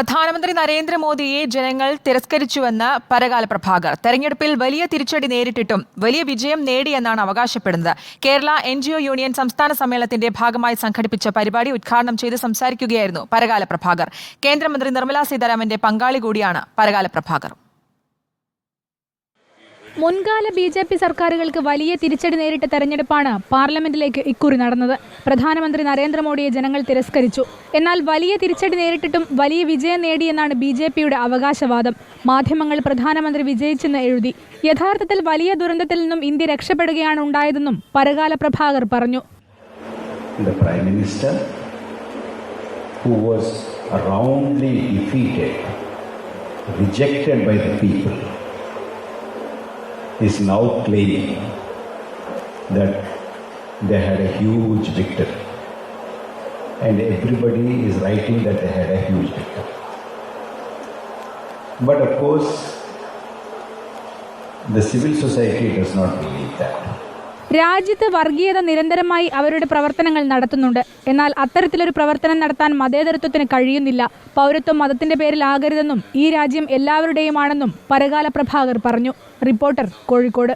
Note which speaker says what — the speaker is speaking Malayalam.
Speaker 1: പ്രധാനമന്ത്രി നരേന്ദ്രമോദിയെ ജനങ്ങൾ തിരസ്കരിച്ചുവെന്ന് പരകാല പ്രഭാകർ. തെരഞ്ഞെടുപ്പിൽ വലിയ തിരിച്ചടി നേരിട്ടിട്ടും വലിയ വിജയം നേടിയെന്നാണ് അവകാശപ്പെടുന്നത്. കേരള NGO യൂണിയൻ സംസ്ഥാന സമ്മേളനത്തിന്റെ ഭാഗമായി സംഘടിപ്പിച്ച പരിപാടി ഉദ്ഘാടനം ചെയ്ത് സംസാരിക്കുകയായിരുന്നു പരകാല പ്രഭാകർ. കേന്ദ്രമന്ത്രി നിർമ്മലാ സീതാരാമന്റെ പങ്കാളി കൂടിയാണ് പരകാല പ്രഭാകർ.
Speaker 2: മുൻകാല BJP സർക്കാരുകൾക്ക് വലിയ തിരിച്ചടി നേരിട്ട തെരഞ്ഞെടുപ്പാണ് പാർലമെന്റിലേക്ക് ഇക്കുറി നടന്നത്. പ്രധാനമന്ത്രി നരേന്ദ്രമോദിയെ ജനങ്ങൾ തിരസ്കരിച്ചു. എന്നാൽ വലിയ തിരിച്ചടി നേരിട്ടിട്ടും വലിയ വിജയം നേടിയെന്നാണ് BJPയുടെ അവകാശവാദം. മാധ്യമങ്ങൾ പ്രധാനമന്ത്രി വിജയിച്ചെന്ന് എഴുതി. യഥാർത്ഥത്തിൽ വലിയ ദുരന്തത്തിൽ നിന്നും ഇന്ത്യ രക്ഷപ്പെടുകയാണ് ഉണ്ടായതെന്നും പരകാല പ്രഭാകർ പറഞ്ഞു.
Speaker 3: The Prime Minister, who was roundly defeated, rejected by the people, is now claiming that they had a huge victory, and everybody is writing that they had a huge victory. But of course, the civil society does not believe that.
Speaker 2: രാജ്യത്ത് വർഗീയത നിരന്തരമായി അവരുടെ പ്രവർത്തനങ്ങൾ നടത്തുന്നുണ്ട്. എന്നാൽ അത്തരത്തിലൊരു പ്രവർത്തനം നടത്താൻ മതേതരത്വത്തിന് കഴിയുന്നില്ല. പൗരത്വം മതത്തിന്റെ പേരിലാകരുതെന്നും ഈ രാജ്യം എല്ലാവരുടെയുമാണെന്നും പരകാല പ്രഭാകർ പറഞ്ഞു. റിപ്പോർട്ടർ, കോഴിക്കോട്.